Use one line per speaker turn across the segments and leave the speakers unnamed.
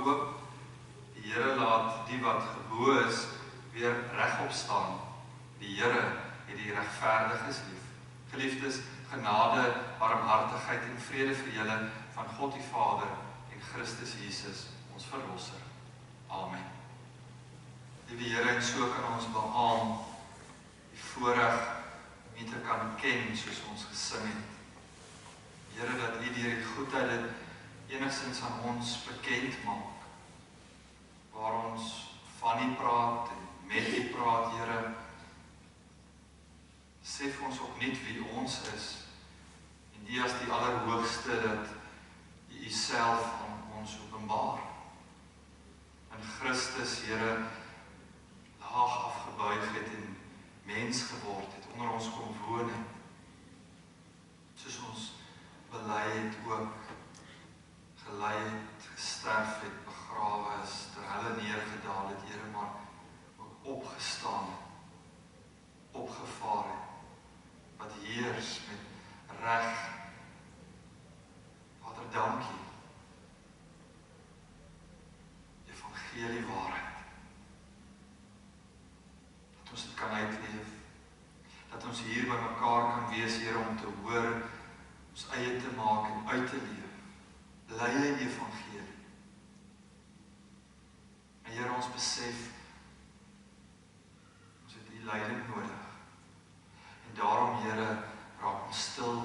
hoop. Die Here laat die wat gebo is weer regop staan. Die Here het die regverdiges lief. Geliefdes, genade, barmhartigheid en vrede vir julle van God die Vader en Christus Jesus, ons Verlosser. Amen. Liewe Here, en so kan ons beaam die voorreg om U te kan ken soos ons gesing het. Here, dat U deur die goedheid dit enigstens aan ons bekend maak, waar ons van U praat en met U praat, Here, besef ons ook niet wie ons is, en U as die Allerhoogste, dat U Uself aan ons openbaar. In Christus, Here, laag afgebuig het en mens geword het, onder ons kom woon het, soos ons belei het ook, gelei het, gesterf het, begrawe is, ter helle neergedaal het, Here, maar ook opgestaan het, opgevaar het, wat heers met reg. Vader, dankie, evangelie waarheid, dat ons dit kan uitleef, dat ons hier by mekaar kan wees, Here, om te hoor, ons eie te maak en uit te leef, leie in evangelie. En Here, ons besef, ons het die leiding nodig. En daarom, Here, raak ons stil,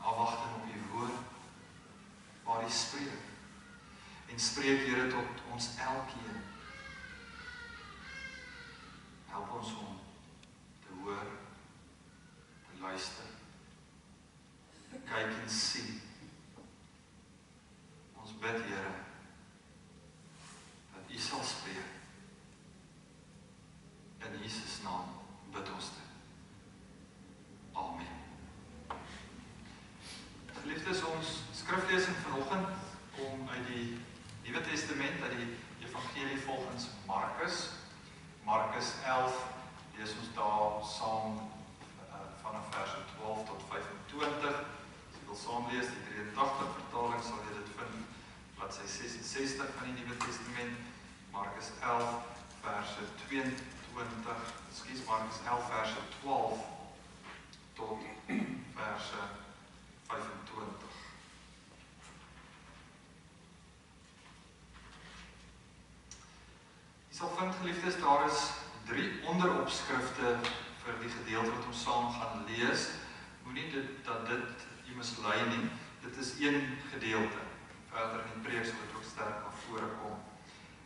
afwagting op U woord, waar U spreek. En spreek, Here, tot ons elkeen. Help ons om te hoor, te luister, te kyk en sien. Ons bid, Here, dat U sal spreek. In Jesus naam bid ons dit. Amen. Geliefdes, ons skriflesing vanoggend kom uit die Nuwe Testament, uit die Evangelie volgens Markus. Markus 11, lees ons daar saam vanaf vers 12 tot 25. As jy wil saam lees, die 83 vertaling sal jy dit vind, bladsy 66 van die Nuwe Testament. Markus 11, verse 22, Markus 11, verse 12 tot verse 25. Jy sal vind, geliefdes, daar is 3 onderopskrifte vir die gedeelte wat ons saam gaan lees. Moenie dat dit jy mislei nie. Dit is een gedeelte. Verder in die preek sal dit ook sterk na vore kom.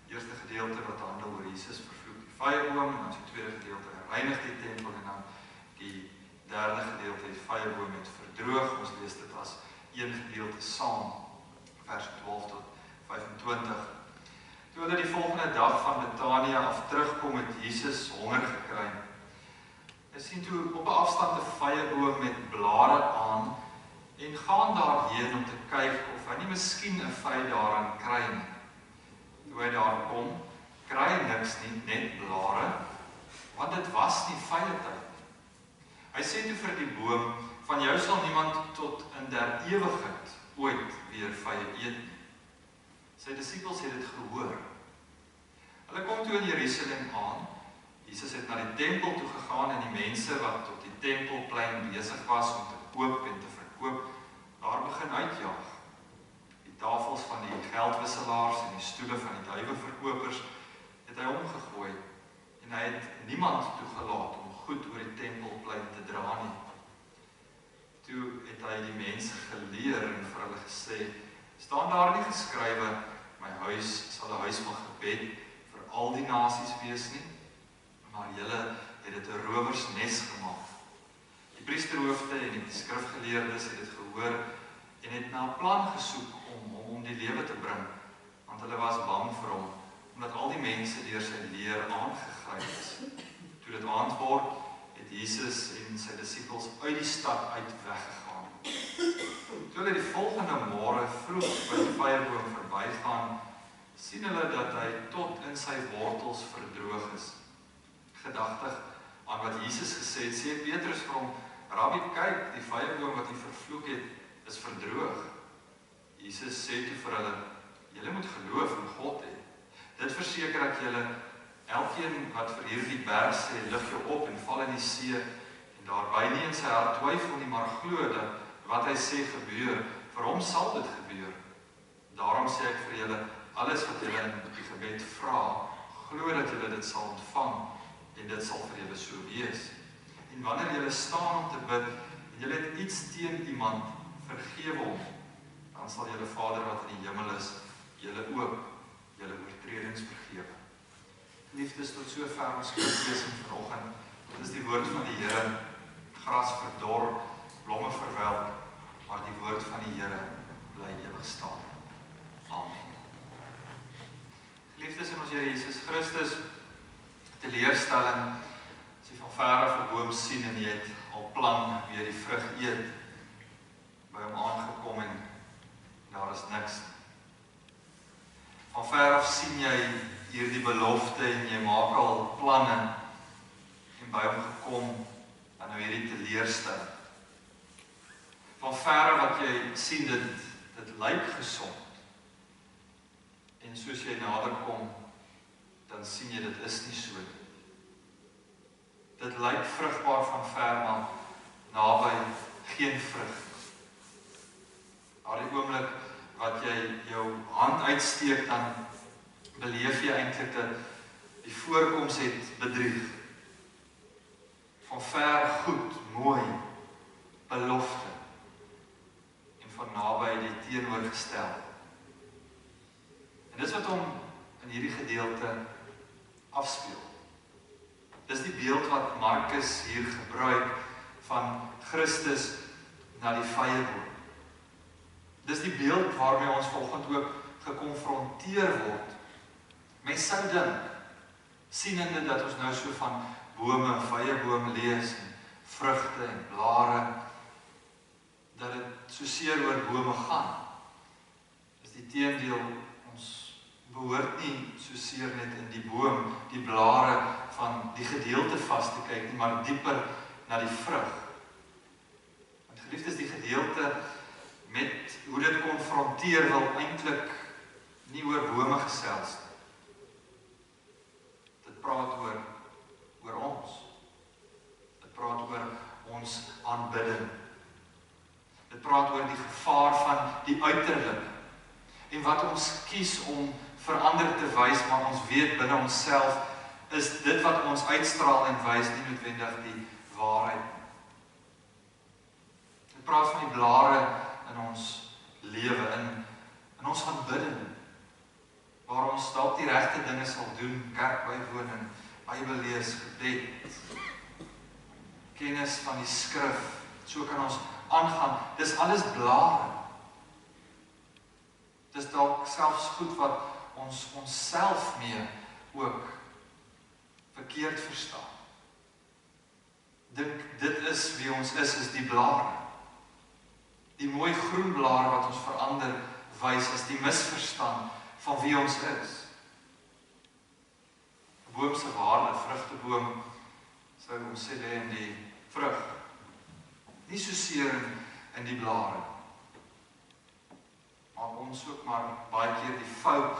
Eerste gedeelte wat handel oor Jesus vervloek die vyeboom, en dan die tweede gedeelte reinig die tempel, en dan die derde gedeelte die vyeboom het verdroog. Ons lees dit as een gedeelte saam, vers 12 tot 25. Toe hulle die volgende dag van Betania af terugkom, het Jesus honger gekry. Hy sien toe op 'n afstand 'n vyeboom met blare aan en gaan daarheen om te kyk of hy nie miskien 'n vy daaraan kry nie. Toe hy daar kom, kry hy niks nie, net blare, want dit was nie vye tyd. Hy sê toe vir die boom, van jou sal niemand tot in der ewigheid ooit weer vye eet nie. Sy disippels het dit gehoor. Hulle kom toe in Jerusalem aan. Jesus het na die tempel toe gegaan en die mense wat op die tempelplein besig was om te koop en te verkoop, daar begin uitjaag. Die tafels van die geldwisselaars en die stoele van die duiweverkopers het hy omgegooi en hy het niemand toegelaat om goed oor die tempelplein te dra nie. Toe het hy die mense geleer en vir hulle gesê, staan daar nie geskrywe, my huis sal 'n huis van gebed vir al die nasies wees nie, maar julle het dit 'n rowersnes gemaak. Die priesterhoofde en die skrifgeleerdes het dit gehoor en het na 'n plan gesoek om hom die lewe te bring, want hulle was bang vir hom, omdat al die mense deur sy leer aangegryp is. Toe dit aand word, het Jesus en sy disippels uit die stad uit weggegaan. Toe hulle die volgende môre vroeg by die vyeboom verbygaan, sien hulle dat hy tot in sy wortels verdroog is. Gedagtig aan wat Jesus gesê het, sê Petrus vir hom, Rabbi, kyk, die vyeboom wat hy vervloek het, is verdroog. Jesus sê toe vir hulle, julle moet geloof in God verseker dat julle elkeen wat vir hierdie berg sê, lig jou op en val in die see, en daarby nie in sy hart twyfel nie, maar glo dat wat hy sê gebeur, vir hom sal dit gebeur. Daarom sê ek vir julle, alles wat julle in die gebed vra, glo dat julle dit sal ontvang, en dit sal vir julle so wees. En wanneer julle staan om te bid, en julle het iets teen iemand, vergewe hom, dan sal julle Vader wat in die hemel is, julle ook, julle oortredings vergewe. Liefdes, tot so ver ons skriflesing vanoggend. Dit is die woord van die Here, gras verdor, blomme verwelk, maar die woord van die Here bly ewig staan. Amen. Liefdes in ons Here Jesus Christus, teleurstelling, as jy van ver af 'n boom sien en jy het al plan wie die vrug eet, by hom aangekom en daar is niks. Van ver af sien jy hierdie belofte en jy maak al planne en by hom gekom en nou hierdie teleurstelling. Van ver wat jy sien dit lyk gesond. En soos jy nader kom, dan sien jy dit is nie so nie. Dit lyk vrugbaar van ver, maar naby geen vrug. Daardie oomblik wat jy jou hand uitsteek, dan beleef jy eintlik dat die voorkoms het bedrieg. Van ver goed, mooi, belofte. En van naby die teenoorgestel. En dis wat hom in hierdie gedeelte afspeel. Dis die beeld wat Markus hier gebruik van Christus na die vyeboom. Dis die beeld waarmee ons vanoggend ook gekonfronteer word. Mens sou dink, sienende dat ons nou so van bome en vyeboom lees, en vrugte en blare, dat dit so seer oor bome gaan. Dis die teendeel, ons behoort nie so seer net in die boom, die blare van die gedeelte vas te kyk nie, maar dieper na die vrug. Want geliefdes, die gedeelte met hoe dit konfronteer wil eintlik nie oor bome gesels. Dit praat oor ons. Dit praat oor ons aanbidding. Dit praat oor die gevaar van die uiterlike. En wat ons kies om verander te wys, maar ons weet binne onsself is dit wat ons uitstraal en wys nie noodwendig die waarheid. Dit praat van die blare in ons lewe, in ons aanbidding, waar ons dalk die regte dinge sal doen, kerk bywoon en Bybel lees, gebed, kennis van die skrif, so kan ons aangaan. Dis alles blare. Dis dalk selfs goed wat ons onsself mee ook verkeerd verstaan. Dink, dit is wie ons is die blare. Die mooi groen blare wat ons verander wys is die misverstand van wie ons is. 'n Boom se waarde, vrugteboom, sou ons sê lê in die vrug. Nie so seer in die blare. Maar ons ook maar baie keer die fout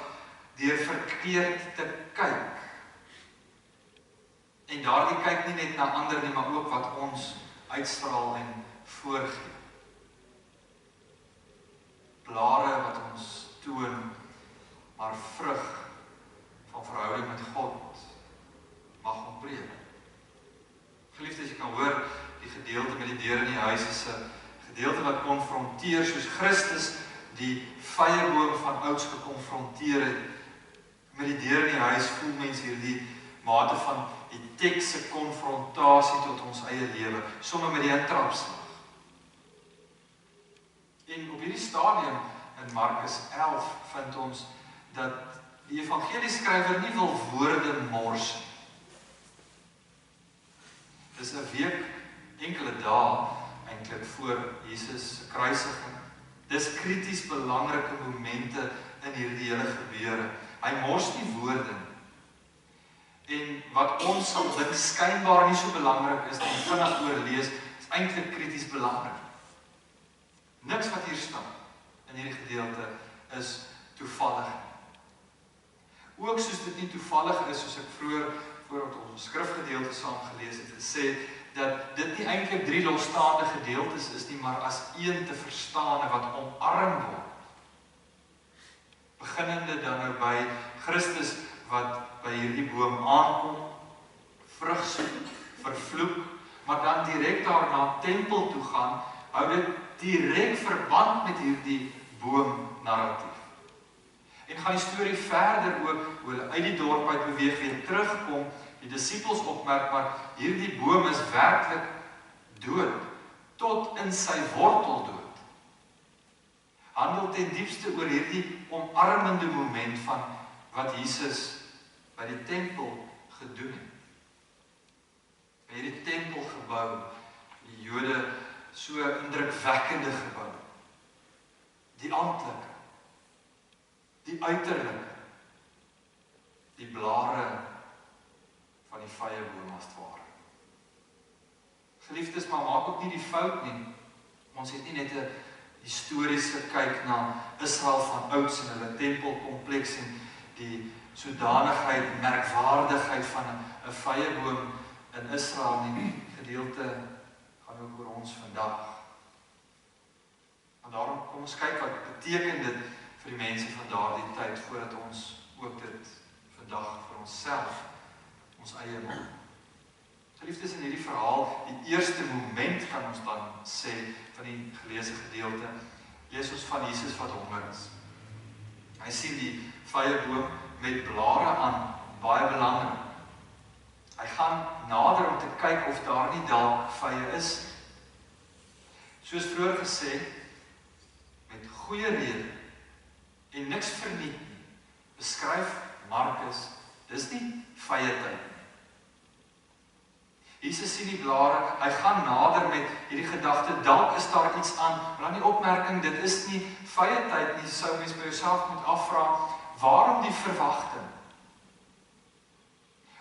deur verkeerd te kyk. En daardie kyk nie net na ander nie, maar ook wat ons uitstraal en voorgee. Blare wat ons toon, maar vrug van verhouding met God mag ontbreek. Geliefdes, jy kan hoor, die gedeelte met die deur in die huis is 'n gedeelte wat konfronteer, soos Christus die vyeboom van ouds gekonfronteer het. Met die deur in die huis voel mense hierdie mate van die teks se konfrontasie tot ons eie lewe, sommer met die intrapslag. En op hierdie stadium in Markus 11 vind ons dat die evangelieskrywer nie wil woorde mors nie. Dis 'n week, enkele dae eintlik voor Jesus se kruisiging. Dis krities belangrike momente in hierdie hele gebeure. Hy mors nie woorde nie. En wat ons sal dink skynbaar nie so belangrik is, en vinnig oorlees, is eintlik krities belangrik. Niks wat hier staan in hierdie gedeelte is toevallig. Ook ook soos dit nie toevallig is, soos ek vroeër voordat ons skrifgedeelte saam gelees het, gesê dat dit nie eintlik 3 losstaande gedeeltes is nie, maar as een te verstaan wat omarm word. Beginnende dan nou by Christus wat by hierdie boom aankom, vrug soek, vervloek, maar dan direk daarna tempel toe gaan, hou dit direk verband met hierdie boom-narratief. En gaan die storie verder ook, hoe hulle uit die dorp uit beweeg weer terugkom, die disippels opmerk, maar hierdie boom is werklik dood, tot in sy wortel dood. Handel ten diepste oor hierdie omarmende moment van wat Jesus by die tempel gedoen het. By hierdie tempelgebou, die Jode so indrukwekkende gebou, die amptelike, die uiterlike, die blare van die vyeboom as het ware. Geliefdes, maar maak ook nie die fout nie. Ons het nie net 'n historiese kyk na Israel van ouds en hulle tempelkompleks en die sodanigheid, merkwaardigheid van 'n vyeboom in Israel nie. Gedeelte gaan ook oor ons vandag. En daarom kom ons kyk wat beteken dit vir die mense van daardie tyd, voordat ons ook dit vandag vir onsself, ons eie maak. Geliefdes, in hierdie verhaal, die eerste moment kan ons dan sê, van die geleesde gedeelte, lees ons van Jesus wat honger is. Hy sien die vyeboom met blare aan, baie belangrik. Hy gaan nader om te kyk of daar nie dalk vye is. Soos vroeër gesê, met goeie rede en niks verniet nie, beskryf Markus, dis nie vye tyd nie. Jesus sien die blare, hy gaan nader met hierdie gedagte, dalk is daar iets aan, maar dan die opmerking, dit is nie vye tyd nie, sou mens by jouself moet afvra, waarom die verwagting?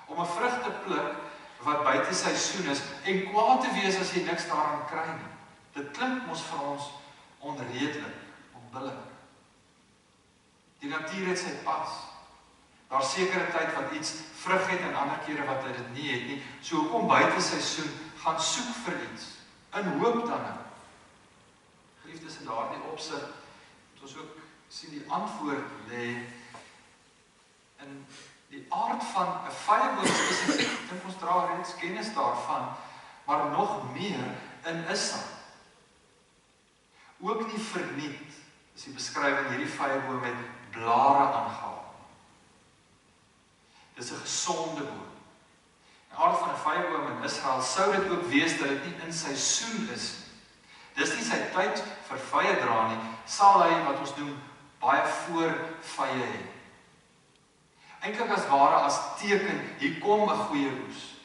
Om 'n vrug te pluk, wat buite seisoen is, en kwaad te wees as jy niks daaraan kry nie. Dit klink mos vir ons onredelik, onbillik. Die natuur het sy pas. Daar sekere tyd wat iets vrug het en ander kere wat hy dit nie het nie. So hoekom buite seisoen gaan soek vir iets, in hoop dan nou. Geliefdes, in daardie opsig, moet ons ook sien die antwoord lê in die aard van 'n vyeboom spesifiek. Ek dink ons dra reeds kennis daarvan, maar nog meer in Israel. Ook nie verniet, is die beskrywing hierdie vyeboom met blare aangehaal. Dis 'n gesonde boom. Die aard van 'n vyeboom in Israel sou dit ook wees dat dit nie in seisoen is. Dis nie sy tyd vir vye dra nie, sal hy wat ons noem baie voor vye hê. Eintlik as ware as teken, hier kom 'n goeie oes.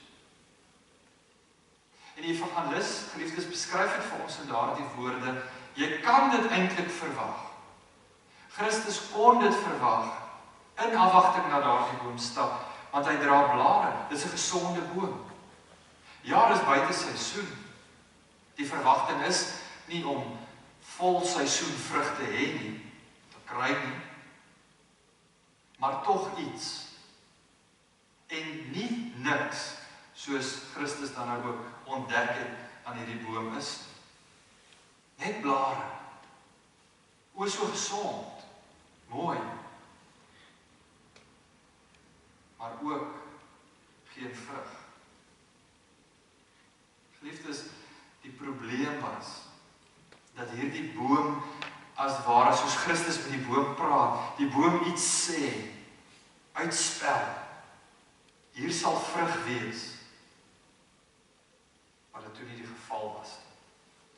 En die evangelis, geliefdes, beskryf dit vir ons in daardie woorde, jy kan dit eintlik verwag. Christus kon dit verwag, in afwagting na daardie boom stap, want hy dra blare, dis 'n gesonde boom. Ja, dis buite seisoen. Die verwagting is nie om vol seisoen vrug te hê nie, te kry nie, maar tog iets. En nie niks, soos Christus dan nou ook ontdek het aan hierdie boom is. Net blare. O, so gesond, mooi. Maar ook geen vrug. Geliefdes, die probleem was dat hierdie boom as ware soos Christus met die boom praat, die boom iets sê, uitspel. Hier sal vrug wees. Maar dit toe nie die geval was.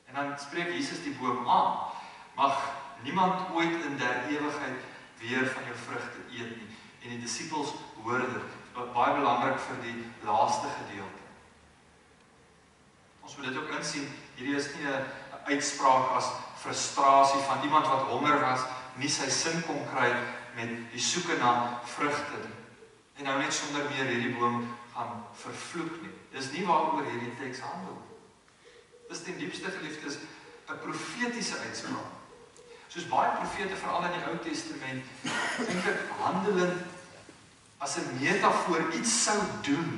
En dan spreek Jesus die boom aan. Mag niemand ooit in der ewigheid weer van jou vrugte eet nie. En die disippels hoor dit. Wat baie belangrik vir die laaste gedeelte. Ons moet dit ook insien, hierdie is nie 'n uitspraak as frustrasie van iemand wat honger was, nie sy sin kon kry met die soeke na vrugte nie. En nou net sonder meer hierdie boom gaan vervloek nie. Dis nie waaroor hierdie teks handel. Dis ten diepste, geliefdes, 'n profetiese uitspraak. Soos baie profete, veral in die Ou Testament, eintlik handelend as 'n metafoor iets sou doen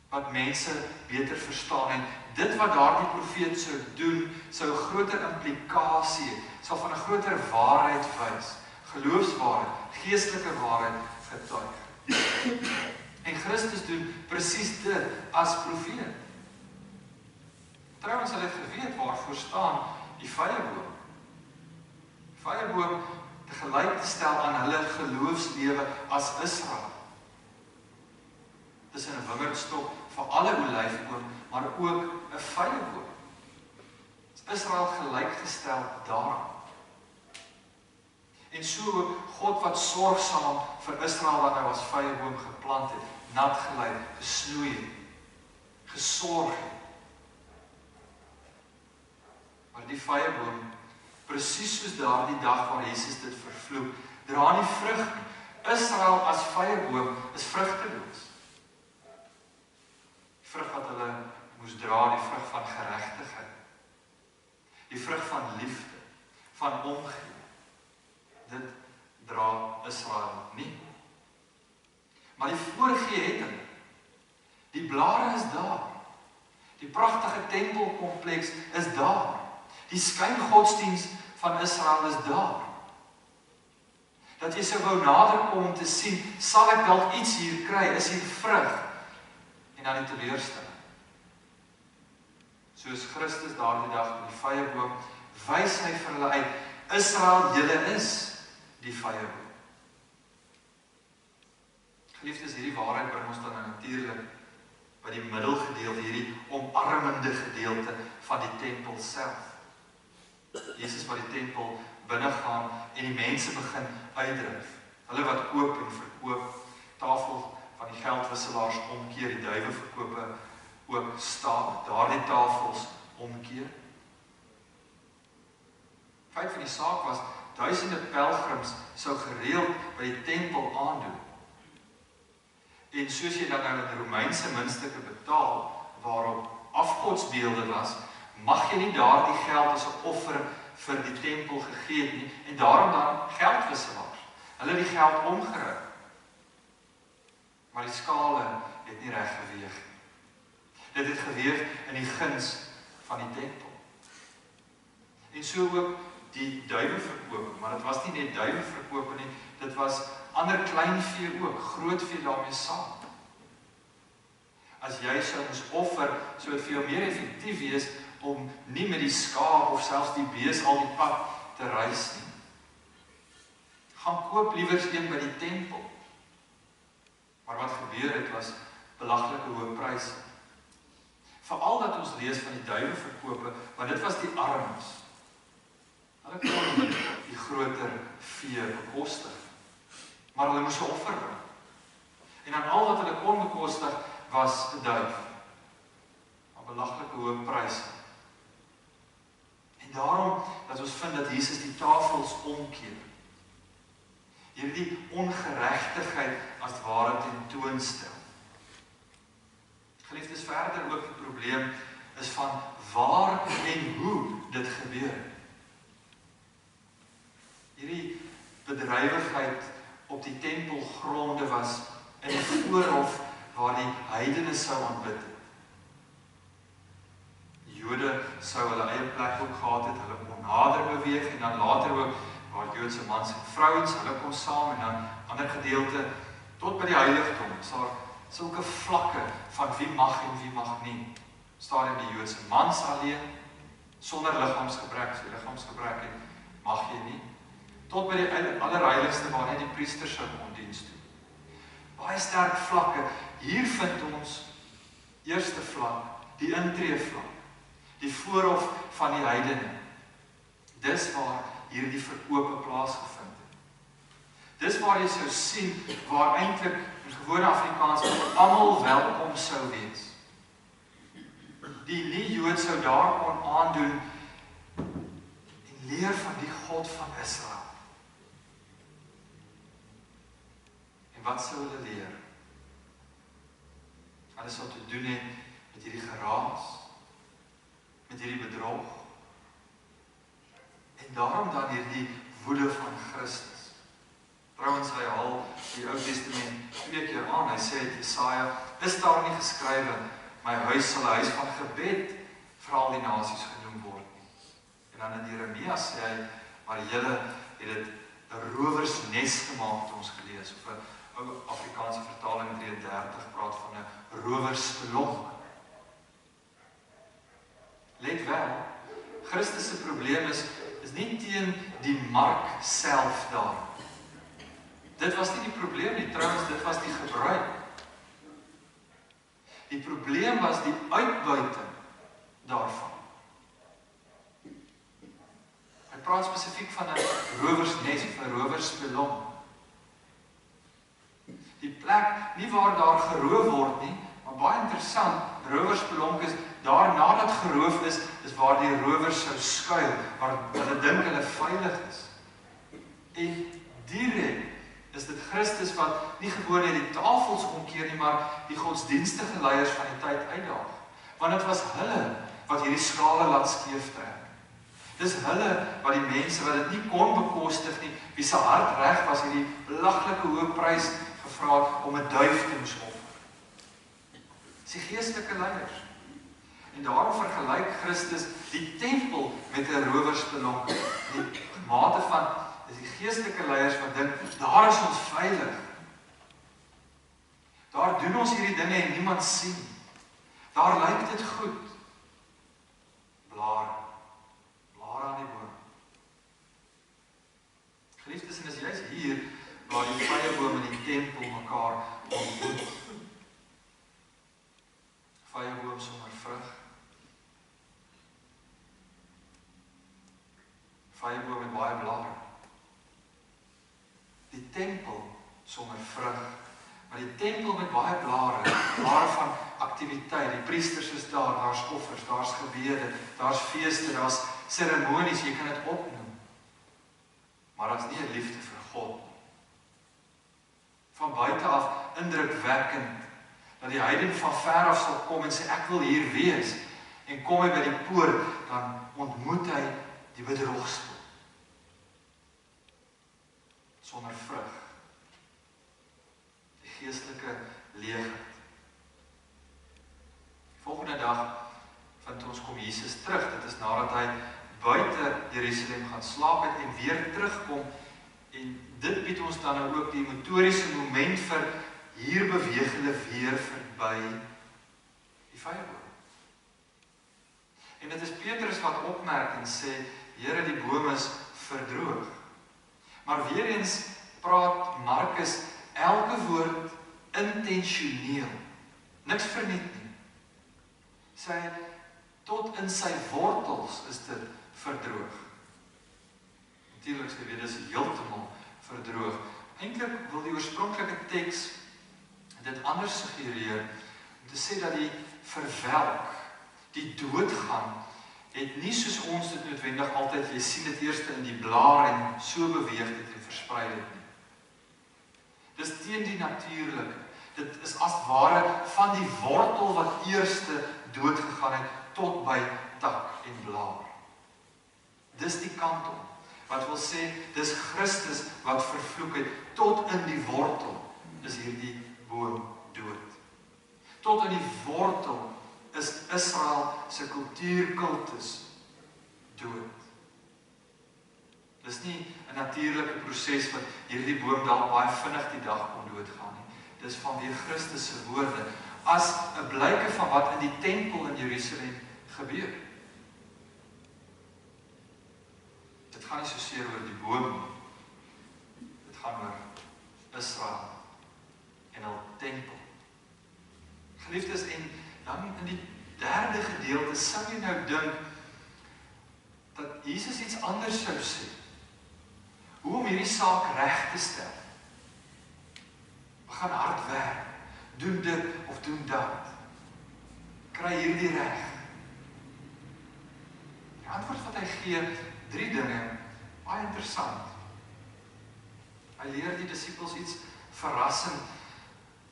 wat mense beter verstaan en dit wat daardie profeet sou doen, sou 'n groter implikasie hê, sal van 'n groter waarheid wys, geloofswaarheid, geestelike waarheid getuig. En Christus doen presies dit as profeet. Trouwens, hulle het geweet waarvoor staan die vyeboom. Die vyeboom te gelyk te stel aan hulle geloofslewe as Israel. Dis 'n wingerdstok vir alle olyfboom, maar ook 'n vyeboom. Israel gelykgestel daaraan. En so ook God wat sorgsaam vir Israel wat nou as vyeboom geplant het, nat gelei, gesnoei het, gesorg het. Maar die vyeboom, presies soos daardie dag waar Jesus dit vervloek, dra nie vrug nie. Israel as vyeboom is vrugteloos. Die vrug wat hulle moes dra, die vrug van geregtigheid. Die vrug van liefde, van omgee. Dit dra Israel nie. Maar die voorgee het hulle. Die blare is daar. Die pragtige tempelkompleks is daar. Die skyngodsdiens van Israel is daar. Dat jy sou wou naderkom om te sien, sal ek dalk iets hier kry, is hier vrug, en dan die teleurstelling. Soos Christus daardie dag met die vyeboom, wys hy vir hulle uit, Israel, julle is die vyeboom. Geliefdes, hierdie waarheid bring ons dan natuurlik by die middelgedeelte, hierdie omarmende gedeelte van die tempel self. Jesus wat die tempel binnegaan en die mense begin uitdryf. Hulle wat koop en verkoop, tafel van die geldwisselaars omkeer, die duiweverkope ook staan, daardie tafels omkeer. Feit van die saak was, duisende pelgrims sou gereeld by die tempel aandoen. En soos jy dan nou in die Romeinse muntstukke betaal, waarop afgodsbeelde was, mag jy nie daardie geld as 'n offer vir die tempel gegee het nie, en daarom dan geldwisselaars. Hulle het die geld omgeruil. Maar die skale het nie reg geweeg nie. Dit het geweeg in die guns van die tempel. En so ook die duiweverkope, maar dit was nie net duiweverkope nie, dit was ander kleinvee ook, grootvee daarmee saam. As jy sou ons offer, sou dit vir jou meer effektief wees om nie met die skaap of selfs die bees al die pad te reis nie. Gaan koop liewers een by die tempel. Maar wat gebeur het was belaglike hoë pryse. Veral dat ons lees van die duiweverkope, want dit was die armes. Hulle kon die groter vee bekostig. Maar hulle moes 'n offer bring. En dan al wat hulle kon bekostig was 'n duif. 'n Belaglike hoë pryse. En daarom dat ons vind dat Jesus die tafels omkeer. Hierdie ongeregtigheid as ware tentoonstel. Geliefdes, verder ook die probleem is van waar en hoe dit gebeur. Hierdie bedrywigheid op die tempelgronde was in die voorhof waar die heidene sou aanbid het. Die Jode sou hulle eie plek ook gehad het, hulle kon nader beweeg en dan later ook waar Joodse mans en vrouens, hulle kom saam en dan ander gedeelte tot by die heiligdom. Is daar sulke vlakke van wie mag en wie mag nie. Staan in die Joodse mans alleen, sonder liggaamsgebrek, as jy liggaamsgebrek het, mag jy nie. Tot by die allerheiligste waar net die priesters sou kon diens doen. Baie sterk vlakke. Hier vind ons eerste vlak, die intreevlak, die voorhof van die heidene. Dis waar hierdie verkope plaasgevind het. Dis waar jy sou sien, waar eintlik in gewone Afrikaans almal welkom sou wees. Die nie-Jood sou daar kon aandoen en leer van die God van Israel. En wat sou hulle leer? Hulle sou te doen het met hierdie geraas, met hierdie bedrog. En daarom dan hierdie woede van Christus, Trouwens, hy haal die Ou Testament 2 keer aan. Hy sê uit Jesaja, is daar nie geskrywe, my huis sal 'n huis van gebed vir al die nasies genoem word nie. En dan in Jeremia sê hy, maar julle het dit 'n rowersnes gemaak het ons gelees, of 'n ou Afrikaanse vertaling 33 praat van 'n rowersspelonk. Let wel, Christus se probleem is nie teen die mark self daar. Dit was nie die probleem nie, trouwens dit was die gebruik. Die probleem was die uitbuiting daarvan. Hy praat spesifiek van 'n rowersnes of 'n rowersspelonk. Die plek, nie waar daar geroof word nie, maar baie interessant, rowersspelonk is, daar nadat geroof is waar die rowers sou skuil, waar hulle dink hulle veilig is. En direk is dit Christus wat nie gewoon net die tafels omkeer nie, maar die godsdienstige leiers van die tyd uitdaag. Want dit was hulle wat hierdie skale laat skeef trek. Dis hulle wat die mense wat dit nie kon bekostig nie, wie se hart reg was, hierdie belaglike hoë prys gevra het om 'n duif te moes offer. Dis die geestelike leiers. En daarom vergelyk Christus die tempel met 'n rowersspelonk. Die mate van is die geestelike leiers wat dink, daar is ons veilig. Daar doen ons hierdie dinge en niemand sien. Daar lyk dit goed. Blare aan die boom. Geliefdes, en is juist hier waar die vyeboom en die tempel mekaar ontmoet. Vyeboom sonder vrug. Vyeboom met baie blare. Die tempel sonder vrug, maar die tempel met baie blare van aktiwiteit, die priesters is daar, daar's offers, daar's gebede, daar's feeste, daar's seremonies, jy kan dit opnoem. Maar daar's nie 'n liefde vir God nie. Van buite af indrukwekkend, dat die heiden van ver af sal kom en sê, ek wil hier wees, en kom hy by die poort, dan ontmoet hy die bedrogspel. Sonder vrug. Die geestelike leegheid. Volgende dag vind ons kom Jesus terug. Dit is nadat hy buite Jerusalem gaan slaap het en weer terugkom. En dit bied ons dan nou ook die motoriese moment vir hier beweeg hulle weer verby die vyeboom. En dit is Petrus wat opmerk en sê, Here, die boom is verdroog. Maar weer eens praat Markus elke woord intentioneel. Niks verniet nie. Sê, tot in sy wortels is dit verdroog. Natuurlik sê dit is heeltemal verdroog. Eintlik wil die oorspronklike teks dit anders suggereer, om te sê dat die verwelk, die doodgaan, het nie soos ons dit noodwendig altyd, jy sien dit eers in die blaar en so beweeg dit en versprei dit nie. Dis teen die natuurlike. Dit is as ware van die wortel wat eerste doodgegaan het, tot by tak en blaar. Dis die kant om. Wat wil sê, dis Christus wat vervloek het, tot in die wortel is hierdie boom dood. Tot in die wortel is Israel se kultuurkultus dood. Dis nie 'n natuurlike proses wat hierdie boom dalk baie vinnig die dag kon doodgaan nie. Dis vanweë Christus se woorde as 'n blyke van wat in die tempel in Jerusalem gebeur. Dit gaan nie so seer oor die boom nie. Dit gaan oor Israel en hul tempel. Geliefdes, en dan in die derde gedeelte sou jy nou dink dat Jesus iets anders sou sê. Hoe om hierdie saak reg te stel. We gaan hard werk, doen dit of doen dat. Kry hierdie reg. Die antwoord wat hy gee, 3 dinge, baie interessant. Hy leer die disippels iets verrassend.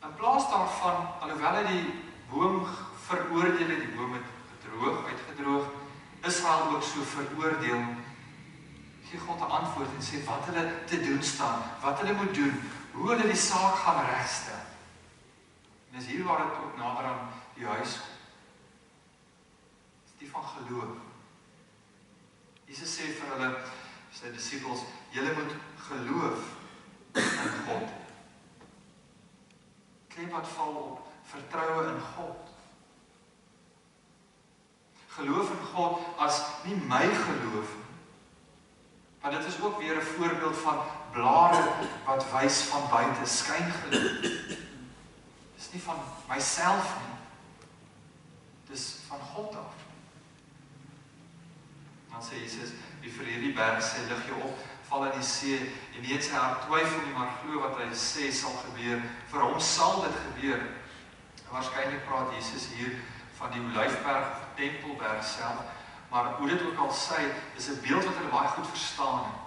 In plaas daarvan, alhoewel hy die boom veroordeel het, die boom het gedroog, uitgedroog, Israel ook so veroordeel, gee God 'n antwoord en sê wat hulle te doen staan, wat hulle moet doen, hoe hulle die saak gaan regstel. En dis hier waar dit ook nader aan die huis kom. Dis die van geloof. Jesus sê vir hulle, sy disippels, julle moet geloof in God. Klem wat val op vertroue in God. Geloof in God as nie my geloof nie. Want dit is ook weer 'n voorbeeld van blare wat wys van buite, skyngeloof. Dis nie van myself nie. Dis van God af. Dan sê Jesus, wie vir hierdie berg sê, lig jou op, val in die see, en nie eens hy hart twyfel nie, maar glo wat hy sê sal gebeur. Vir hom sal dit gebeur. En waarskynlik praat Jesus hier van die Olyfberg of Tempelberg self, maar hoe dit ook al sê, is 'n beeld wat hulle baie goed verstaan het.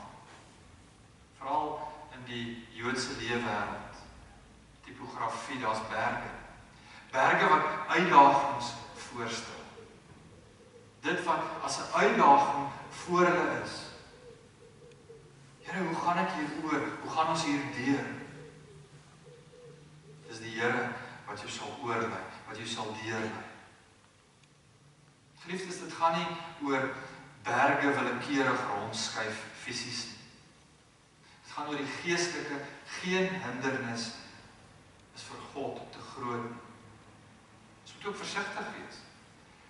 Veral in die Joodse leefwêreld. Tipografie, daar's berge. Berge wat uitdagings voorstel. Dit wat as 'n uitdaging voor hulle is. Here, hoe gaan ek hier oor? Hoe gaan ons hier deur? Dis die Here wat jou sal oorlei, wat jou sal deurlei. Geliefdes, dit gaan nie oor berge willekeurig rondskuif fisies nie. Dit gaan oor die geestelike, geen hindernis is vir God te groot. Ons moet ook versigtig wees.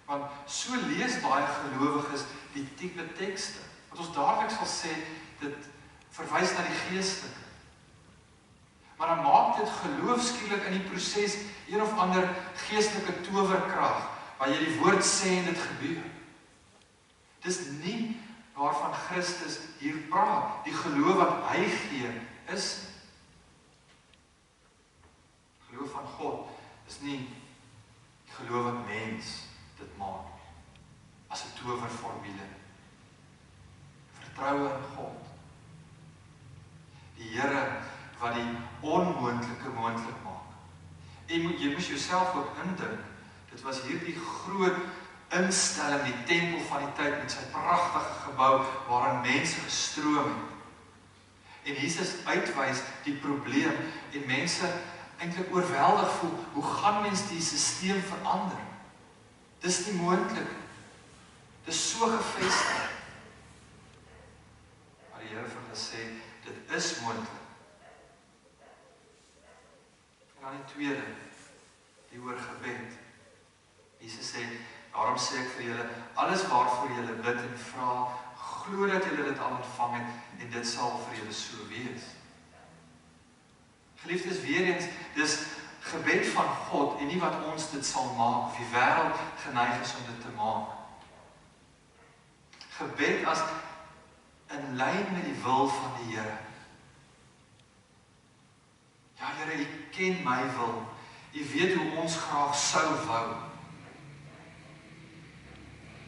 Want so lees baie gelowiges die tipe tekste, wat ons dadelik sal sê, dit verwys na die geestelike. Maar dan maak dit geloof skielik in die proses een of ander geestelike towerkrag, waar jy die woord sê en dit gebeur. Dis nie waarvan Christus hier praat. Die geloof wat hy gee, is geloof van God, is nie die geloof wat mens dit maak, as 'n towerformule. Vertroue in God. Die Here wat die onmoontlike moontlik maak. En jy moes jouself ook indink, dit was hierdie groot instelling, die tempel van die tyd met sy pragtige gebou waarin mense gestroom het. En Jesus uitwys die probleem en mense eintlik oorweldig voel, hoe gaan mens die stelsel verander? Dis nie moontlik. Dis so gefestig. Maar die Here vir hulle sê, dit is moontlik. En dan die tweede, die oor gebed. Jesus sê, daarom sê ek vir julle, alles waarvoor julle bid en vra, glo dat julle dit al ontvang het, en dit sal vir julle so wees. Geliefdes, weer eens, dis gebed van God, en nie wat ons dit sal maak, of die wêreld geneig is om dit te maak. Gebed as in lyn met die wil van die Here. Ja, Here, U ken my wil. U weet hoe ons graag sou wou.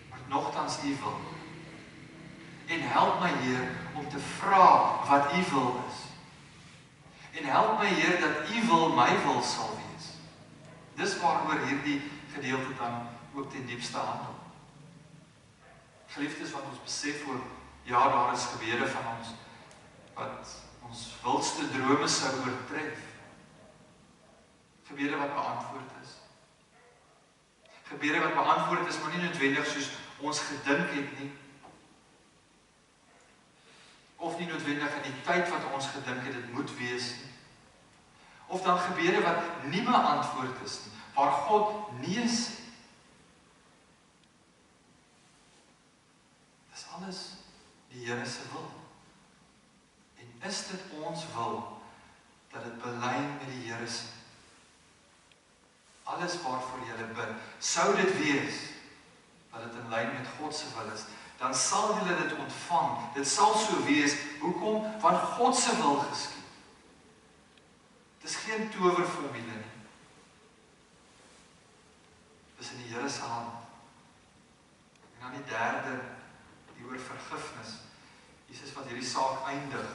Maar nogtans U wil. En help my, Heer, om te vra wat U wil is. En help my, Heer, dat U wil my wil sal wees. Dis waaroor hierdie gedeelte dan ook ten diepste handel. Geliefdes, wat ons besef ook, ja, daar is gebede van ons, wat ons wildste drome sou oortref. Gebede wat beantwoord is. Gebede wat beantwoord is, maar nie noodwendig soos ons gedink het nie. Of nie noodwendig in die tyd wat ons gedink het, dit moet wees nie. Of dan gebede wat nie beantwoord is nie, waar God nee sê. Dis alles die Here se wil. En is dit ons wil, dat dit belyn met die Here se? Alles waarvoor jy bid, sou dit wees, dat dit in lyn met God se wil is, dan sal julle dit ontvang. Dit sal so wees. Hoekom? Want God se wil geskied. Dit is geen towerformule nie. Dit is in die Here se hand. En dan die derde, die oor vergifnis. Jesus wat hierdie saak eindig.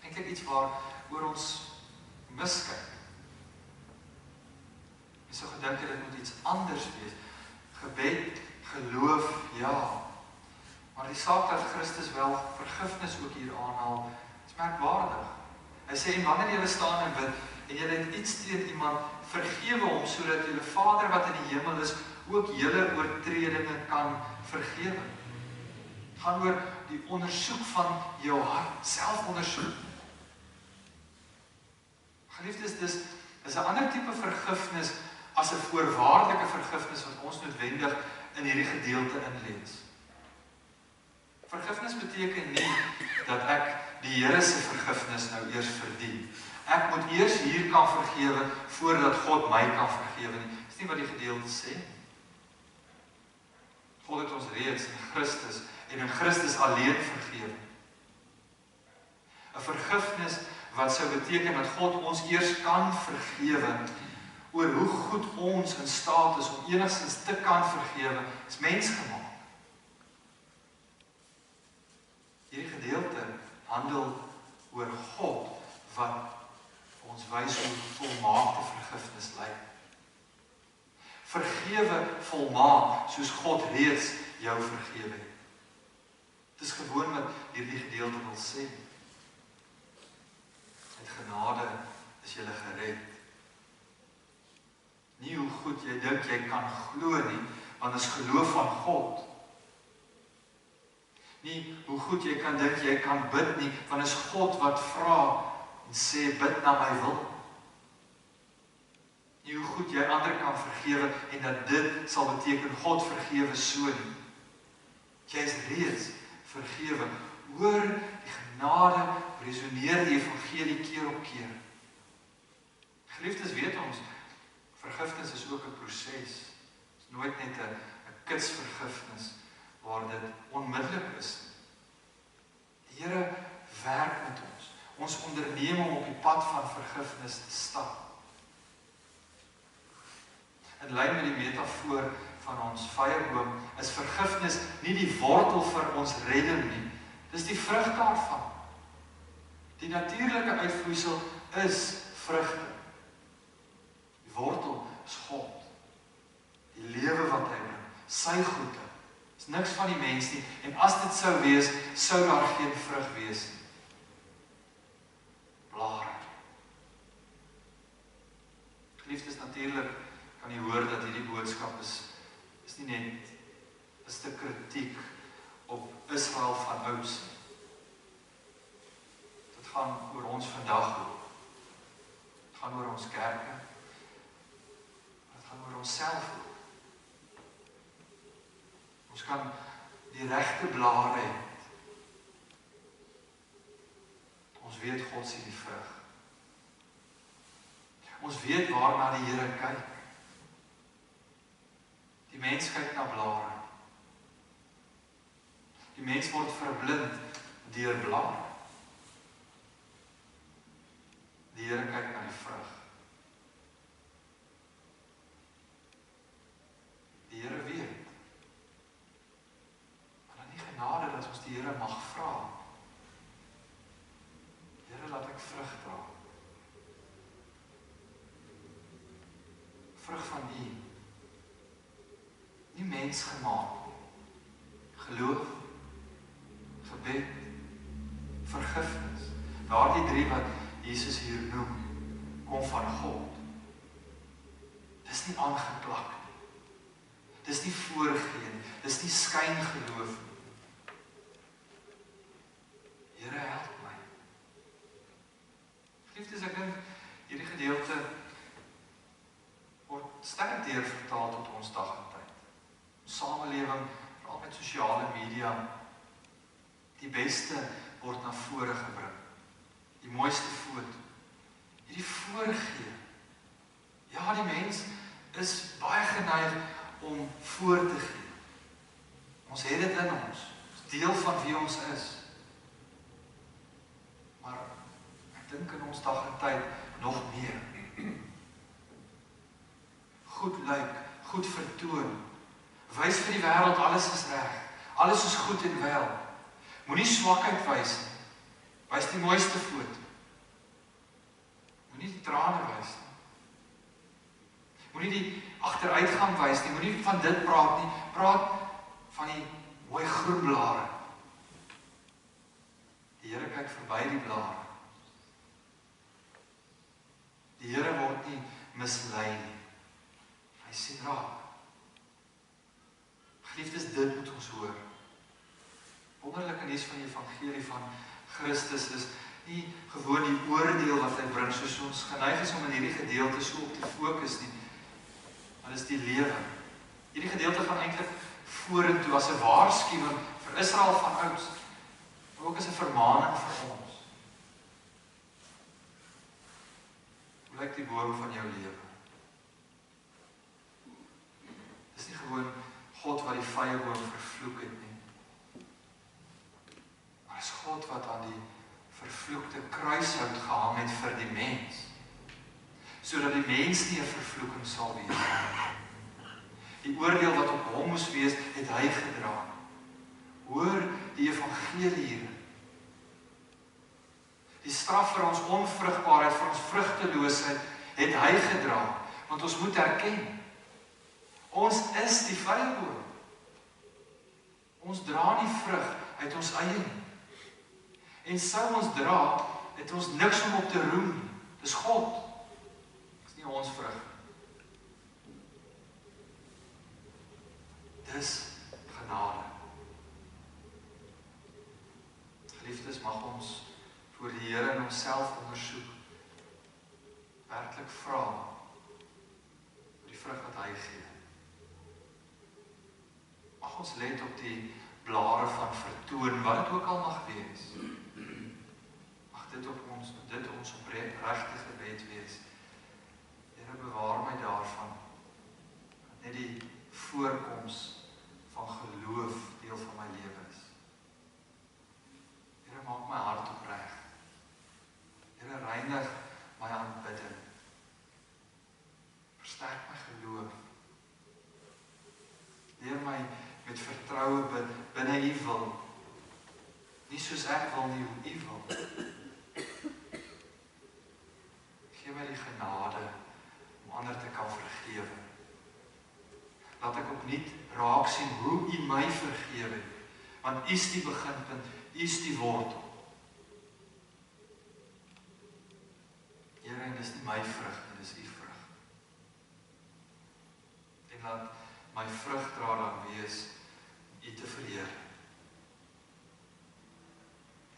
Eintlik iets waar oor ons miskyk. Jy sou gedink dit moet iets anders wees. Gebed, geloof, ja. Maar die saak dat Christus wel vergifnis ook hier aanhaal, is merkwaardig. Hy sê, en wanneer julle staan en bid, en julle het iets teen iemand, vergewe hom, sodat julle Vader wat in die hemel is, ook julle oortredinge kan vergewe. Het gaan oor die ondersoek van jou hart, selfondersoek. Geliefdes, dis is 'n ander tipe vergifnis as 'n voorwaardelike vergifnis wat ons noodwendig in hierdie gedeelte inlees. Vergifnis beteken nie dat ek die Here se vergifnis nou eers verdien. Ek moet eers hier kan vergewe voordat God my kan vergewe nie. Dis nie wat die gedeelte sê. God het ons reeds in Christus en in Christus alleen vergewe. 'n Vergifnis wat sou beteken dat God ons eers kan vergewe oor hoe goed ons in staat is om enigstens te kan vergewe, is mensgemaak. Hierdie gedeelte handel oor God wat ons wys hoe volmaakte vergifnis lyk. Vergewe volmaak soos God reeds jou vergewe het. Dit is gewoon wat hierdie gedeelte wil sê. Met genade is jy gered. Nie hoe goed jy dink jy kan glo nie, want is geloof van God. Nie hoe goed jy kan dink jy kan bid nie, want is God wat vra en sê bid na my wil. Nie hoe goed jy ander kan vergewe en dat dit sal beteken God vergewe so nie. Jy is reeds vergewe. Hoor die genade resoneer die evangelie keer op keer. Geliefdes, weet ons, vergifnis is ook 'n proses. Dit is nooit net 'n kitsvergifnis waar dit onmiddellik is. Die Here werk met ons. Ons onderneem om op die pad van vergifnis te stap. In lyn met die metafoor van ons vyeboom is vergifnis nie die wortel vir ons redding nie. Dis die vrug daarvan. Die natuurlike uitvloeisel is vrugte. Die wortel is God. Die lewe wat hy bring, sy goede. Is niks van die mens nie. En as dit sou wees, sou daar geen vrug wees nie. Blare. Geliefdes, natuurlik kan jy hoor dat hierdie boodskap is nie net 'n stuk kritiek op Israel van ouds. Dit gaan oor ons vandag. Dit gaan oor ons kerke. Dit gaan oor onsself. Ons kan die regte blare hê. Ons weet God sien die vrug. Ons weet waarna die Here kyk. Die mens kyk na blare. Die mens word verblind deur blare. Die Here kyk na die vrug. Die Here weet. Maar dan die genade dat ons die Here mag vra. Here, laat ek vrug dra. Vrug van U. Nie mens gemaak. Geloof, gebed, vergifnis. Daardie drie wat Jesus hier noem, kom van God. Dis nie aangeplak nie. Dis nie voorgee nie. Dis nie skyngeloof nie. Here, help my. Geliefdes, ek dink hierdie gedeelte word sterk deurvertaal tot ons dag en tyd. Samelewing, veral met sosiale media, die beste word na vore gebring. Die mooiste foto. Hierdie voorgee. Ja, die mens is baie geneig om voor te gee. Ons het dit in ons. Dit is deel van wie ons is. Maar ek dink in ons dag en tyd nog meer. Goed lyk, goed vertoon. Wys vir die wêreld alles is reg. Alles is goed en wel. Moenie swakheid wys nie. Wys die mooiste foto. Moenie die trane wys nie. Moenie die agteruitgang wys nie. Moenie van dit praat nie. Praat van die mooi groen blare. Die Here kyk verby die blare. Die Here word nie mislei nie. Hy sien raak. Geliefdes, dit moet ons hoor. Wonderlike nuus van die evangelie van Christus is nie gewoon die oordeel wat hy bring, soos ons geneig is om in hierdie gedeelte so op te fokus nie, maar dit is die lewe. Hierdie gedeelte gaan eintlik vorentoe as 'n waarskuwing vir Israel van ouds, maar ook as 'n vermaaning vir ons. Hoe lyk die boom van jou lewe? Dis nie gewoon God wat die vyeboom vervloek het nie, maar is God wat aan die vervloekte kruishout gehang het vir die mens, sodat die mens nie 'n vervloeking sal wees. Die oordeel wat op hom moes wees, het hy gedra. Hoor die evangelie hier. Die straf vir ons onvrugbaarheid, vir ons vrugteloosheid, het hy gedra, want ons moet erken, ons is die vyeboom. Ons dra nie vrug uit ons eie nie. En sou ons dra, het ons niks om op te roem nie. Dis God. Dis nie ons vrug. Dis genade. Geliefdes, mag ons voor die Here in onsself ondersoek, werklik vra vir die vrug wat hy gee. Mag ons let op die blare van vertoon, wat dit ook al mag wees. Mag dit ons opregte gebed wees. Here, bewaar my daarvan, dat net die voorkoms van geloof deel van my lewe is. Here, maak my hart opreg. Here, reinig my aanbidding. Versterk my geloof. Leer my met vertroue binne U wil. Nie soos ek wil nie, hoe U wil. Gee my die genade om ander te kan vergewe. Laat ek opnuut raak sien hoe U my vergewe het, want U is die beginpunt, U is die wortel. Here, en dis nie my vrug nie, dis U vrug. En laat my vrug dra dan wees U te vereer.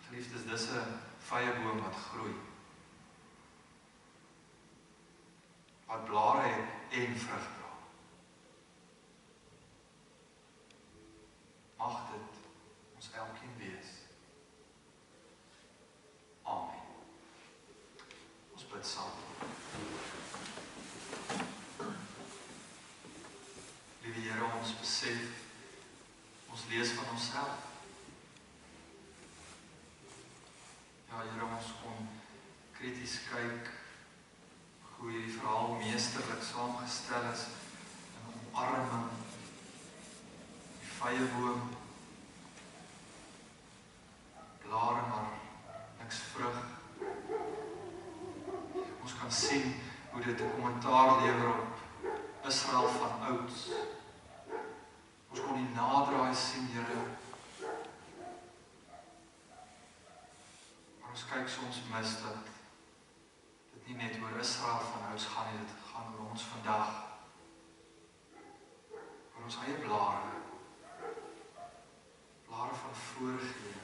Geliefdes, dis 'n vyeboom wat groei, wat blare het en vrug dra. Mag dit ons elkeen wees. Amen. Ons bid saam. Liewe Here, ons besef, ons lees van onsself. Ja, Here, ons kon krities kyk hoe hierdie verhaal meesterlik saamgestel is in omarming, die vyeboom, blare maar niks vrug. Ons kan sien hoe dit 'n kommentaar lewer op Israel van ouds. Ons kon die nadraai sien, Here. Maar ons kyk soms mis dat dit nie net oor Israel van ouds gaan nie, dit gaan oor ons vandag. Oor ons eie blare. Blare van voorgee.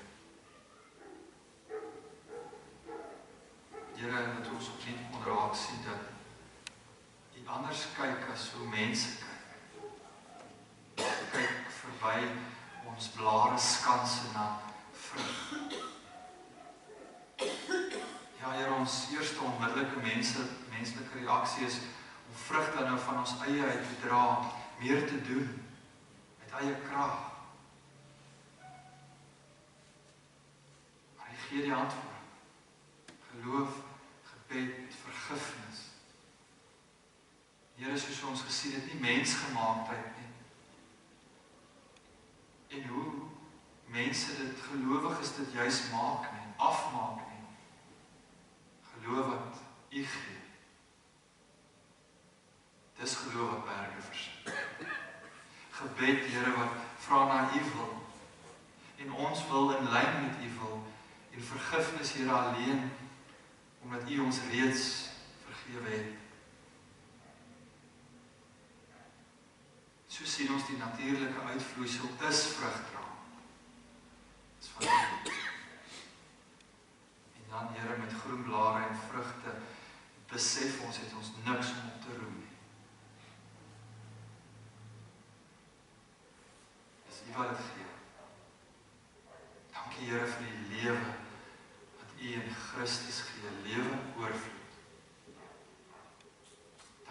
Here, dat ons opnuut kon raak sien dat U anders kyk as hoe mense kyk. Kyk verby ons blare skanse na vrug. Ja, Here, ons eerste onmiddellike menslike reaksie is om vrug dan nou van ons eie uit te dra, meer te doen, met eie krag. Maar U gee die antwoord. Geloof, gebed, vergifnis. Here, soos ons gesien het, nie mensgemaaktheid nie. En hoe mense dit gelowig is dit juis maak nie, afmaak nie. Geloof wat U gee. Dis geloof wat berge versit. Gebed, Here, wat vra na U wil. En ons wil in lyn met U wil. En vergifnis, Here, alleen omdat U ons reeds vergewe het. So sien ons die natuurlike uitvloeisel is vrug dra. Dis van U. En dan, Here, met groen blare en vrugte, besef ons het ons niks om op te roem nie. Dis U wat dit gee. Dankie, Here, vir die lewe wat U in Christus gee, lewe oorvloed.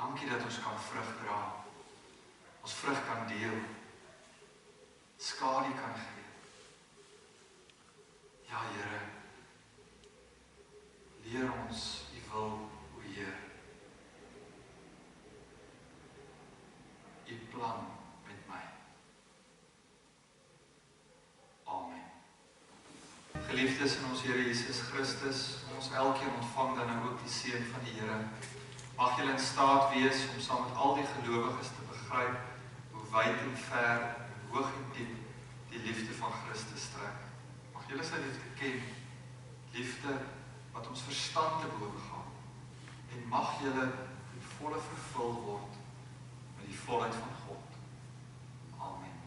Dankie dat ons kan vrug dra, ons vrug kan deel, skadu kan gee. Ja, Here, leer ons U wil, o Heer. U plan met my. Amen. Geliefdes in ons Here Jesus Christus, ons elkeen ontvang dan nou ook die seën van die Here. Mag julle in staat wees om saam met al die gelowiges te begryp hoe wyd en ver, hoog en diep die liefde van Christus strek. Mag julle sy liefde ken, liefde wat ons verstand te bowe gaan. En mag julle in volle vervul word met die volheid van God. Amen.